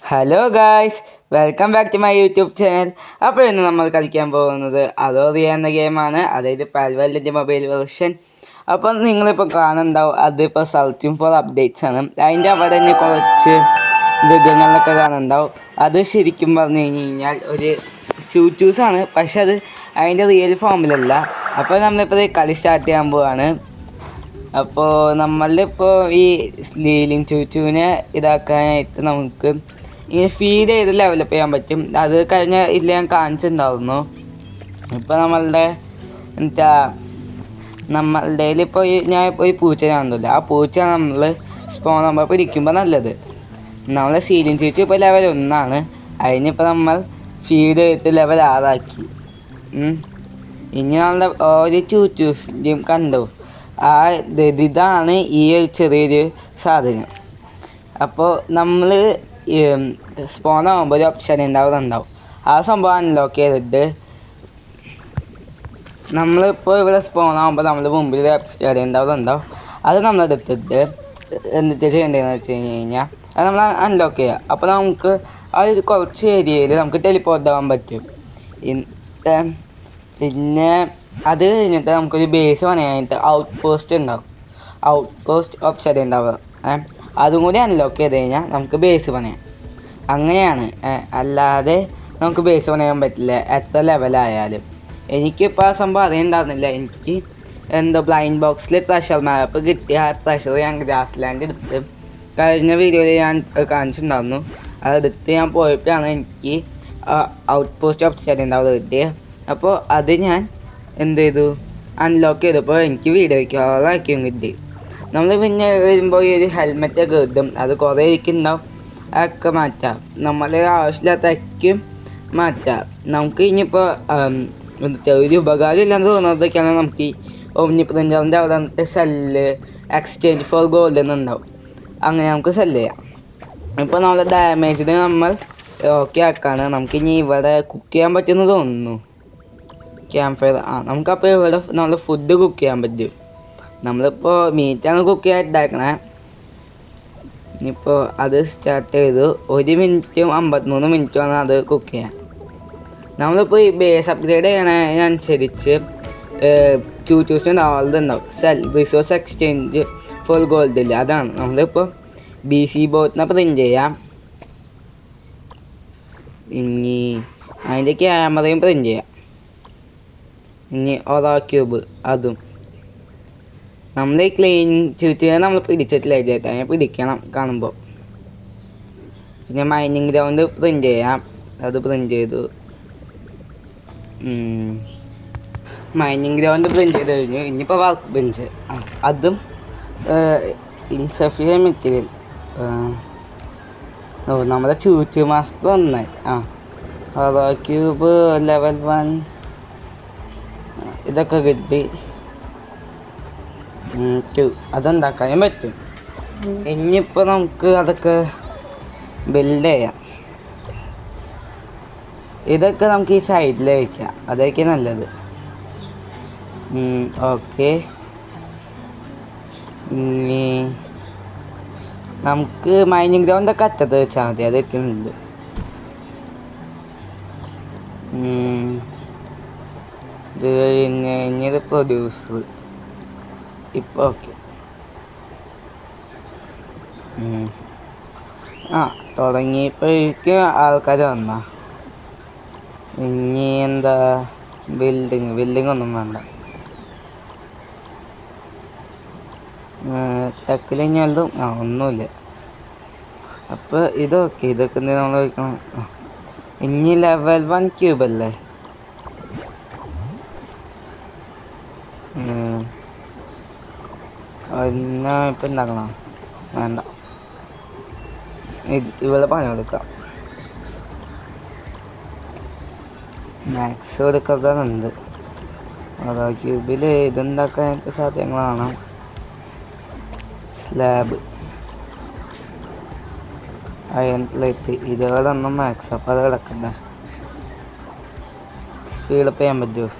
Hello guys, welcome back to my YouTube channel. അപ്പോൾ ഇന്ന് നമ്മൾ കളിക്കാൻ പോകുന്നത് അറോറിയ എന്ന ഗെയിമാണ്, അതായത് പാൽവാലിൻ്റെ മൊബൈൽ വെർഷൻ. അപ്പോൾ നിങ്ങളിപ്പോൾ കാണുന്നുണ്ടാവും, അതിപ്പോൾ സെർച്ചിങ് ഫോർ അപ്ഡേറ്റ്സ് ആണ്. അതിൻ്റെ അവിടെ തന്നെ കുറച്ച് മൃഗങ്ങളൊക്കെ കാണുന്നുണ്ടാവും. അത് ശരിക്കും പറഞ്ഞു കഴിഞ്ഞാൽ ഒരു ചൂച്ചൂസാണ്, പക്ഷെ അത് അതിൻ്റെ റിയൽ ഫോമിലല്ല. അപ്പോൾ നമ്മളിപ്പോൾ കളി സ്റ്റാർട്ട് ചെയ്യാൻ പോവാണ്. അപ്പോൾ നമ്മളിപ്പോൾ ഈ ലീലിംഗ് ചൂച്ചുവിനെ ഇതാക്കാനായിട്ട് നമുക്ക് ഇങ്ങനെ ഫീഡ് ചെയ്ത് ഡെവലപ്പ് ചെയ്യാൻ പറ്റും. അത് കഴിഞ്ഞ ഇതിൽ ഞാൻ കാണിച്ചിട്ടുണ്ടായിരുന്നു. ഇപ്പോൾ നമ്മളുടെ ഇപ്പോൾ ഞാൻ ഇപ്പോൾ ഈ പൂച്ച കാണുന്നില്ല, ആ പൂച്ച നമ്മൾ സ്പോൺ ആകുമ്പോൾ പിടിക്കുമ്പോൾ നല്ലത്. നമ്മളെ സീലിംഗ് ചൂച്ചു ഇപ്പോൾ ലെവൽ 1 അതിനിപ്പോൾ നമ്മൾ ഫീഡ് ചെയ്തിട്ട് ലെവൽ 6 ഇനി നമ്മളുടെ ഒരു ചൂച്ചൂസിൻ്റെയും കണ്ടു ഇതാണ് ഈ ഒരു ചെറിയൊരു സാധനം. അപ്പോൾ നമ്മൾ സ്പോൺ ആകുമ്പോൾ ഒരു ഓപ്ഷൻ ഉണ്ടാവും. ആ സംഭവം അൺലോക്ക് ചെയ്തിട്ട് നമ്മളിപ്പോൾ ഇവിടെ സ്പോൺ ആകുമ്പോൾ നമ്മൾ മുമ്പിൽ ഒരു ഓപ്ഷൻ ഉണ്ടാവും. അത് നമ്മളെടുത്തിട്ട് എന്നിട്ട് ചെയ്യേണ്ടതെന്ന് വെച്ച് കഴിഞ്ഞാൽ അത് നമ്മൾ അൺലോക്ക് ചെയ്യുക. അപ്പോൾ നമുക്ക് ആ ഒരു കുറച്ച് ഏരിയയിൽ നമുക്ക് ടെലിപ്പോർട്ട് ആവാൻ പറ്റും. പിന്നെ അത് കഴിഞ്ഞിട്ട് നമുക്കൊരു ബേസ് പണിയാനായിട്ട് ഔട്ട് പോസ്റ്റ് ഓപ്ഷൻ ഉണ്ടാവുക. അതും കൂടി അൺലോക്ക് ചെയ്ത് കഴിഞ്ഞാൽ നമുക്ക് ബേസ് പണിയാം. അങ്ങനെയാണ്, അല്ലാതെ നമുക്ക് ബേസ് പണിയാൻ പറ്റില്ല എത്ര ലെവലായാലും. എനിക്കിപ്പോൾ ആ സംഭവം അറിയണ്ടായിരുന്നില്ല. എനിക്ക് എന്തോ ബ്ലൈൻഡ് ബോക്സിൽ ട്രഷർ മാപ്പ് കിട്ടിയ ആ ട്രഷർ ഞാൻ ഗ്രാസ് ലാൻഡ് എടുത്ത് കഴിഞ്ഞ വീഡിയോയിൽ ഞാൻ കാണിച്ചിട്ടുണ്ടായിരുന്നു. അതെടുത്ത് ഞാൻ പോയപ്പോഴാണ് എനിക്ക് ഔട്ട് പോസ്റ്റ് ഓപ്ഷൻ ഉണ്ടാവുക കിട്ടിയത്. അപ്പോൾ അത് ഞാൻ എന്ത് ചെയ്തു, അൺലോക്ക് ചെയ്തപ്പോൾ എനിക്ക് വീഡിയോയ്ക്ക് ഓളാക്കിയും കിട്ടി. നമ്മൾ പിന്നെ വരുമ്പോൾ ഈ ഒരു ഹെൽമെറ്റൊക്കെ കിട്ടും, അത് കുറേ ഇരിക്കുന്നുണ്ടാവും. അതൊക്കെ മാറ്റാം, നമ്മളെ ആവശ്യമില്ലാത്തൊക്കെ മാറ്റാം. നമുക്ക് ഇനിയിപ്പോൾ ഒരു ഉപകാരം ഇല്ലാന്ന് തോന്നുന്നതൊക്കെയാണ് നമുക്ക് ഈ ഒമ്നി പ്രിൻ്ററിൻ്റെ അവിടെ വന്നിട്ട് സെല്ല് എക്സ്ചേഞ്ച് ഫോർ ഗോൾഡ് എന്നുണ്ടാവും. അങ്ങനെ നമുക്ക് സെല്ല് ചെയ്യാം. ഇപ്പോൾ നമ്മളെ ഡാമേജിന് നമ്മൾ ഓക്കെ ആക്കാണ്. നമുക്കിനി ഇവിടെ കുക്ക് ചെയ്യാൻ പറ്റുമെന്ന് തോന്നുന്നു. ക്യാമ്പ് ഫയർ നമുക്കപ്പോൾ ഇവിടെ നമ്മൾ ഫുഡ് കുക്ക് ചെയ്യാൻ പറ്റും. നമ്മളിപ്പോൾ മീറ്റാണ് കുക്ക് ചെയ്യാൻ ഉണ്ടാക്കണേ. ഇനിയിപ്പോൾ അത് സ്റ്റാർട്ട് ചെയ്തു. 1 മിനിറ്റും 53 മിനിറ്റുമാണ് അത് കുക്ക് ചെയ്യാൻ. നമ്മളിപ്പോൾ ഈ ബേസ് അപ്ഗ്രേഡ് ചെയ്യണതിനനുസരിച്ച് ചൂച്ചൂസിന് ഉണ്ടാവും റിസോഴ്സ് എക്സ്ചേഞ്ച് ഫോർ ഗോൾഡ് ഇല്ല. അതാണ് നമ്മളിപ്പോൾ BC ബോട്ടിനെ പ്രിൻ്റ് ചെയ്യാം. ഇനി അതിൻ്റെ ക്യാമറയും പ്രിൻ്റ് ചെയ്യാം. ഇനി ഒറാ ക്യൂബ് അതും നമ്മൾ ഈ ക്ലീൻ ചുറ്റിനെ നമ്മൾ പിടിച്ചിട്ടില്ല, ചേട്ടാ ഞാൻ പിടിക്കണം കാണുമ്പോൾ. പിന്നെ മൈനിങ് ഗ്രൗണ്ട് പ്രിൻ്റ് ചെയ്യാം, അത് പ്രിൻ്റ് ചെയ്തു. മൈനിങ് ഗ്രൗണ്ട് പ്രിൻ്റ് ചെയ്ത് കഴിഞ്ഞു. ഇനിയിപ്പോൾ വർക്ക് ബെഞ്ച് അതും ഇൻസഫിഷ്യൻ മെറ്റീരിയൽ. നമ്മുടെ ചൂച്ചു മാസ്റ്റർ ഒന്നായി. ഒറാ ക്യൂബ് ലെവൽ 1 ഇതൊക്കെ കിട്ടി. 2 അതുണ്ടാക്കാനും പറ്റും. ഇനിയിപ്പോൾ നമുക്ക് അതൊക്കെ ബിൽഡ് ചെയ്യാം. ഇതൊക്കെ നമുക്ക് ഈ സൈഡിൽ വയ്ക്കാം, അതൊക്കെ നല്ലത്. ഓക്കെ, ഇനി നമുക്ക് മൈനിങ് ഗ്രൗണ്ടൊക്കെ അറ്റത്ത് വെച്ചാൽ മതി, അത് എത്തുന്നുണ്ട്. ഇത് കഴിഞ്ഞത് പ്രൊഡ്യൂസർ. ഇപ്പോൾ ഓക്കെ. തുടങ്ങിയപ്പോഴേക്കും ആൾക്കാർ വന്നാ. ഇനി എന്താ ബിൽഡിങ് ഒന്നും വേണ്ട. തെക്കിലിഞ്ഞ വല്ലതും ഒന്നുമില്ല. അപ്പോൾ ഇതൊക്കെ എന്തെങ്കിലും നമ്മൾ വയ്ക്കണം. ഇനി ലെവൽ 1 ക്യൂബല്ലേ. ഇപ്പം ഉണ്ടാക്കണം, വേണ്ട, ഇവിടെ പണി കൊടുക്കാം. മാക്സ് കൊടുക്കാറുണ്ട്. അതാ ക്യൂബിൽ ഇതുണ്ടാക്കാനായിട്ട് സാധ്യങ്ങളാണ്. സ്ലാബ്, അയൺ പ്ലേറ്റ്, ഇതുകളൊന്നും മാക്സ്. അപ്പോൾ അത് കിടക്കണ്ട. സ്പീഡപ്പ് ചെയ്യാൻ പറ്റുമോ?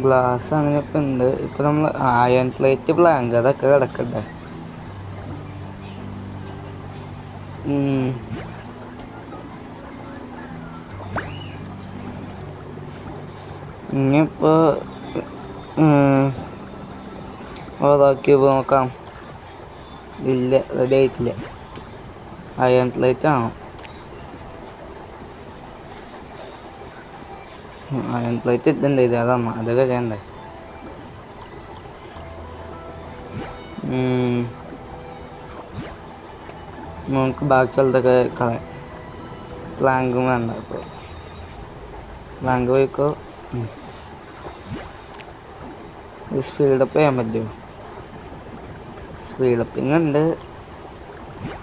ഗ്ലാസ് അങ്ങനെ ഇപ്പം ഉണ്ട്. ഇപ്പം നമ്മൾ അയൺ പ്ലേറ്റ് പ്ലാങ്ക് അതൊക്കെ കിടക്കട്ടെ. ഇനിയിപ്പോൾ ഓതാക്കി നോക്കാം. ഇല്ല, റെഡി ആയിട്ടില്ല. അയൺ പ്ലേറ്റ് ആണോ? അയൺ പ്ലേറ്റ് ഇതുണ്ട്, ഇത് അതാണ് അതൊക്കെ ചെയ്യണ്ടേ. നമുക്ക് ബാക്കിയുള്ളതൊക്കെ കളയാം. പ്ലാങ്കും വേണ്ട. ഇപ്പോൾ പ്ലാങ്ക് പോയിക്കോ. ഇത് സ്പീഡപ്പ് ചെയ്യാൻ പറ്റുമോ? സ്പീഡപ്പിങ് ഉണ്ട്.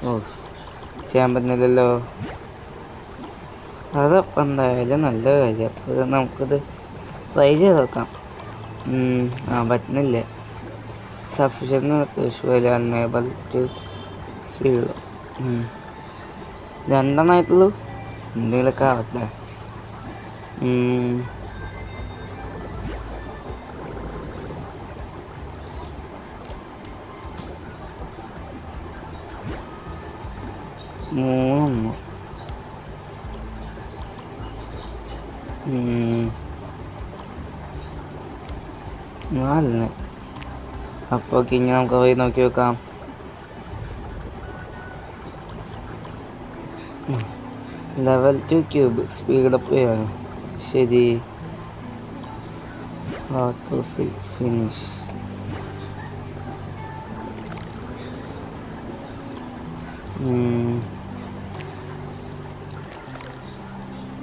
ഓ, ചെയ്യാൻ പറ്റുന്നില്ലല്ലോ. അതപ്പം എന്തായാലും നല്ല കാര്യം. അപ്പോൾ നമുക്കിത് ട്രൈ ചെയ്ത് നോക്കാം. പറ്റുന്നില്ല. Sufficient visual unable to speed. രണ്ടെണ്ണമായിട്ടുള്ളൂ. എന്തെങ്കിലുമൊക്കെ ആവട്ടെ. മൂന്ന്. നാലിന്. അപ്പോൾ ഇനി നമുക്ക് പോയി നോക്കി വെക്കാം. ലെവൽ 2 ക്യൂബ് സ്പീഡപ്പ് ചെയ്യാണ്. ശരി. ഫിനിഷ്.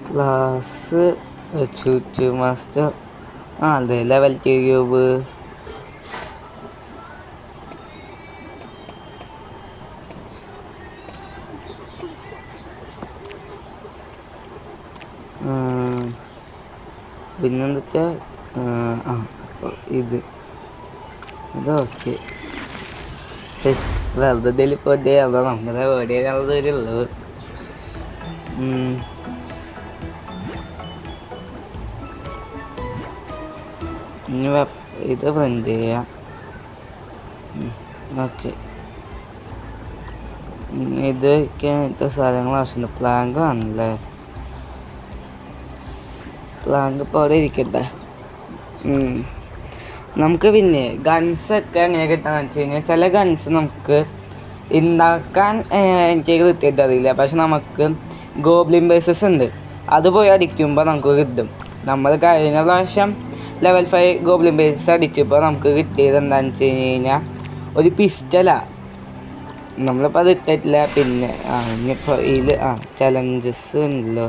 ക്ലാസ് ചൂച്ച് മാസ്റ്റർ. അതെ, ലെവൽ 2 ക്യൂബ്. പിന്നെന്താ വെച്ചാൽ അപ്പോൾ ഇതൊക്കെ വെറുതെ ഇപ്പോൾ അതോ നമ്മുടെ എവിടെയുള്ളത്. ഇനി ഇത് പ്രിൻ്റ് ചെയ്യാം. ഓക്കെ, ഇതൊക്കെ സാധനങ്ങൾ ആവശ്യമുണ്ട്. പ്ലാങ്ക് ആണല്ലേ. പ്ലാങ്ക് ഇപ്പോൾ അവിടെ ഇരിക്കട്ടെ. നമുക്ക് പിന്നെ ഗൺസൊക്കെ എങ്ങനെ കിട്ടാന്ന് വെച്ച് കഴിഞ്ഞാൽ, ചില ഗൺസ് നമുക്ക് ഉണ്ടാക്കാൻ എനിക്ക് കൃത്യമായിട്ട് അറിയില്ല. പക്ഷെ നമുക്ക് ഗോബ്ലിൻ ബേസസ് ഉണ്ട്, അത് പോയി അടിക്കുമ്പോൾ നമുക്ക് കിട്ടും. നമ്മൾ കഴിഞ്ഞ പ്രാവശ്യം ലെവൽ 5 ഗോബ്ലിൻ ബേസസ് അടിച്ചപ്പോൾ നമുക്ക് കിട്ടിയത് എന്താണെന്ന് വെച്ച് കഴിഞ്ഞാൽ ഒരു പിസ്റ്റലാണ്. നമ്മളിപ്പോൾ അത് ഇട്ടിട്ടില്ല. പിന്നെ ഇനിയിപ്പോൾ ഇതിൽ ചലഞ്ചസ് ഉണ്ടല്ലോ.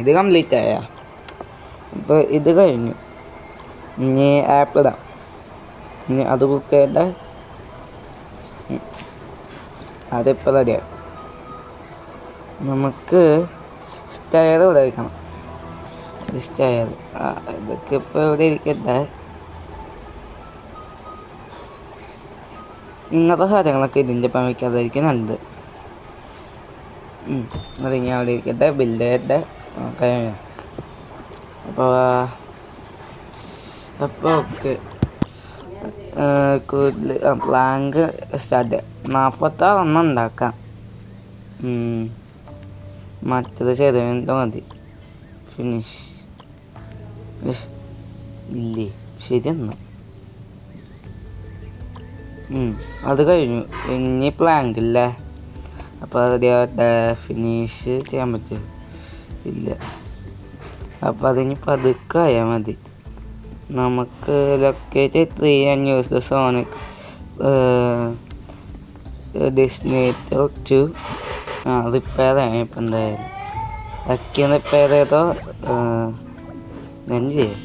ഇത് കംപ്ലീറ്റ് ആയ. അപ്പോൾ ഇത് കഴിഞ്ഞു. ഇനി ആപ്പ് ഇടാം. ഇനി അത് ബുക്ക് ചെയ്ത അതിപ്പോൾ റെഡിയായി. നമുക്ക് സ്റ്റയർ ഇവിടെ വയ്ക്കണം. സ്റ്റയർ ഇതൊക്കെ ഇപ്പോൾ ഇവിടെ ഇരിക്കട്ടെ. ഇങ്ങനത്തെ സാധനങ്ങളൊക്കെ ഇതിൻ്റെ ഒപ്പം വയ്ക്കാതായിരിക്കും നല്ലത്. അത് ഇനി അവിടെ ഇരിക്കട്ടെ. ബിൽഡ് ചെയ്യട്ടെ. കഴിഞ്ഞ അപ്പോൾ ഓക്കെ. പ്ലാങ്ക് സ്റ്റാർട്ട് 46 ഉണ്ടാക്കാം. മറ്റത് ചെയ്ത് മതി. ഫിനിഷ്. ഇല്ലേ, ശരിയെന്നാ. അത് കഴിഞ്ഞു. ഇനി പ്ലാങ്ക് ഇല്ലേ. അപ്പോൾ അത് ഫിനിഷ് ചെയ്യാൻ പറ്റുമോ? ഇല്ല. അപ്പോൾ അതിനി പതുക്കെ ആയാൽ മതി. നമുക്ക് locate 3 and use the sonic destinator to repair ചെയ്യാം. ഇപ്പം എന്തായാലും ഒക്കെ റിപ്പയർ ചെയ്തോ ഞാൻ ചെയ്യാം.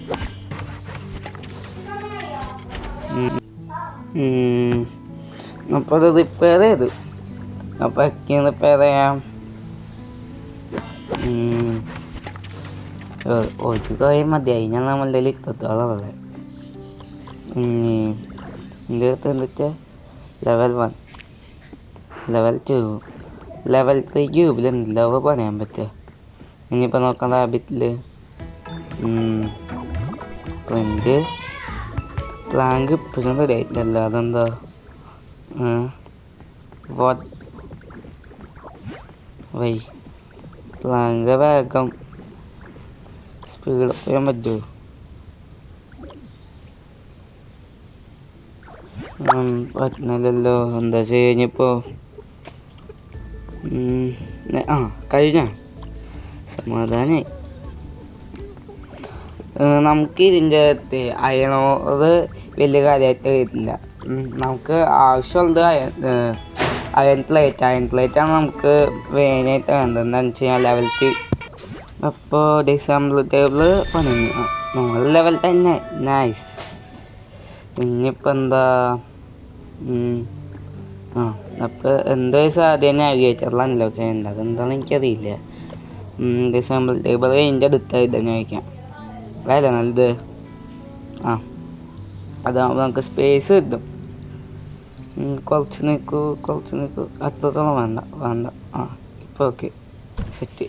അപ്പോൾ അത് റിപ്പയർ ചെയ്തു. അപ്പോൾ ഒക്കെ റിപ്പയർ ചെയ്യാം. ഒരു കാര്യം മതിയായി. ഞാൻ നമ്മളുടെ 20 ഇനി എൻ്റെ അടുത്ത് എന്തൊക്കെ ലെവൽ 1 ലെവൽ 2 ലെവൽ 3 ക്യൂബിലുണ്ടല്ലോ. പണിയാൻ പറ്റുക. ഇനിയിപ്പോൾ നോക്കാം റാബിറ്റിൽ. പ്രിൻ്റ് പ്ലാങ്ക് ഇപ്പോഴും റെഡി ആയിട്ടില്ല. അതെന്താ വാട്ട് വൈ പ്ലാങ്ക് വേഗം സ്പീഡ് ചെയ്യാൻ പറ്റുമോ? പറ്റുന്നില്ലല്ലോ. എന്താ ചെയ്യുന്നിപ്പോൾ? കഴിഞ്ഞ സമാധാനായി. നമുക്ക് ഇതിൻ്റെ അകത്ത് അയണോത് വലിയ കാര്യമായിട്ട് വരില്ല. നമുക്ക് ആവശ്യമുള്ളത് അയൺ പ്ലേറ്റാണ് നമുക്ക് മെയിനായിട്ട് വേണ്ടത്. എന്താണെന്ന് വെച്ച് കഴിഞ്ഞാൽ ലെവൽ 2. അപ്പോൾ ഡിസംബിൾ ടേബിൾ പണിഞ്ഞു. നമ്മൾ ലെവൽ 10. നൈസ്. ഇനിയിപ്പോൾ എന്താ അപ്പോൾ എന്താ സാധ്യത നാവിഗേറ്ററിലാണല്ലോ ഒക്കെ ഉണ്ട്. അതെന്താണെന്ന് എനിക്കറിയില്ല. ഡിസംബിൾ ടേബിൾ അതിൻ്റെ അടുത്തായിട്ട് തന്നെ വയ്ക്കാം. അല്ല നല്ലത്. അതാകുമ്പോൾ നമുക്ക് സ്പേസ് കിട്ടും. കുറച്ച് നിൽക്കൂ അത്രത്തോളം വേണ്ട. ഇപ്പോൾ ഓക്കെ സെറ്റ്.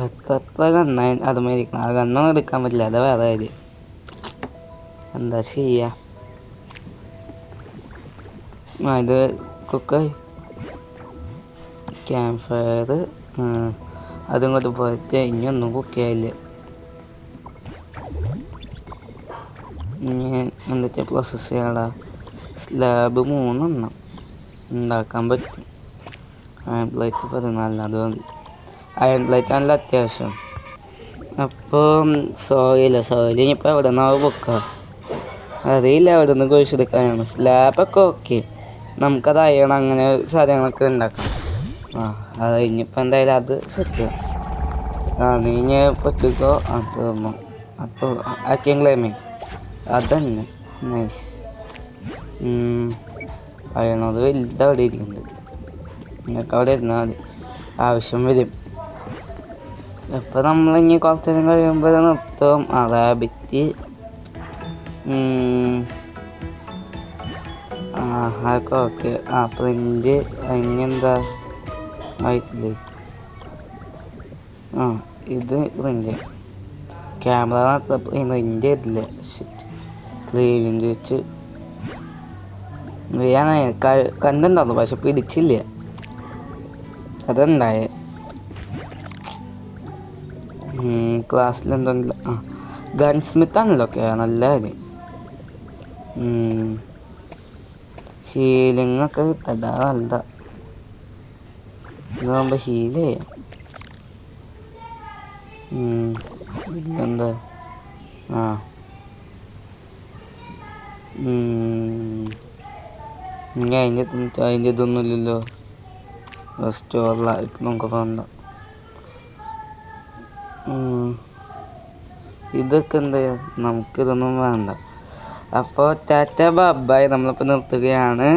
എത്ര കണ്ണായി അതുമായിരിക്കണം. ആ കണ്ണൊന്നും എടുക്കാൻ പറ്റില്ല. അത് വേറെ കാര്യം. എന്താ ചെയ്യുക? ഇത് കുക്കായി ക്യാമ്പ് ഫയർ അതും കൊണ്ട് പോയിട്ട് ഇനിയൊന്നും കുക്ക് ചെയ്യാനില്ല. ഇനി എന്തൊക്കെ പ്രോസസ്സ് ചെയ്യാനുള്ള സ്ലാബ് 3 എണ്ണം ഉണ്ടാക്കാൻ പറ്റും. Iron plate 14. അത് മതി. അയൺ പ്ലേറ്റ് നല്ല അത്യാവശ്യം. അപ്പോൾ സോയിൽ ഇനിയിപ്പോൾ എവിടെ നിന്നാണ് വെക്കുക അറിയില്ല. എവിടെ നിന്ന് കുഴിച്ചെടുക്കാനാണ്. സ്ലാബൊക്കെ ഓക്കെ, നമുക്കത് അയൺ അങ്ങനെ സാധനങ്ങളൊക്കെ ഉണ്ടാക്കാം. അത് കഴിഞ്ഞിപ്പോൾ എന്തായാലും അത് സെറ്റ് നീ പൊട്ടിക്കോ. തീർന്നു. അപ്പോൾ ആക്കിയെങ്കിലേമേ അതന്നെ. നൈസ്. അയണത് വലുത് അവിടെ ഇരിക്കുന്നുണ്ട്. നിങ്ങൾക്ക് അവിടെ ഇരുന്നാൽ മതി, ആവശ്യം വരും. അപ്പോൾ നമ്മളിനി കുറച്ച് നേരം കഴിയുമ്പോൾ നിർത്തും. റാബിറ്റ് അതൊക്കെ ഓക്കെ. പ്രിൻ്റ് അതിനെന്താ ആയിട്ടില്ലേ? ഇത് പ്രിൻ്റ് ക്യാമറ പ്രിൻ്റ് ചെയ്തില്ല. ക്ലീനിങ് വെച്ച് ഞാൻ കണ്ടുണ്ടായിരുന്നു, പക്ഷെ പിടിച്ചില്ല. അതുണ്ടായേ ക്ലാസ്സിലെന്തോന്നില്ല. ഗൺ സ്മിത്താണല്ലോ. ഓക്കെ, നല്ല കാര്യം. ഹീലിങ്ങൊക്കെ കിട്ടതാ നല്ലതാ. ഇതാകുമ്പോൾ ഹീൽ ചെയ്യാം. ഇല്ലെന്താ ഇനി അതിൻ്റെ ഇതൊന്നുമില്ലല്ലോ. സ്റ്റോറിലാണ് ഇപ്പം നമുക്ക് വേണ്ട. ഇതൊക്കെ എന്താ, നമുക്കിതൊന്നും വേണ്ട. അപ്പോൾ ടാറ്റ ബൈ. നമ്മളിപ്പോൾ നിർത്തുകയാണ്.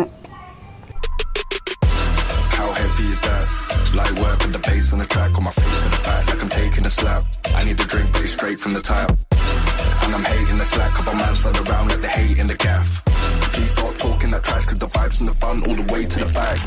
Light work with the bass on the track, on my face in the back like I'm taking a slap. I need a drink, but it's straight from the tap. And I'm hating the slack, couple man stand around like they hate in the gaff. Please stop talking that trash, cause the vibes and the fun all the way to the back.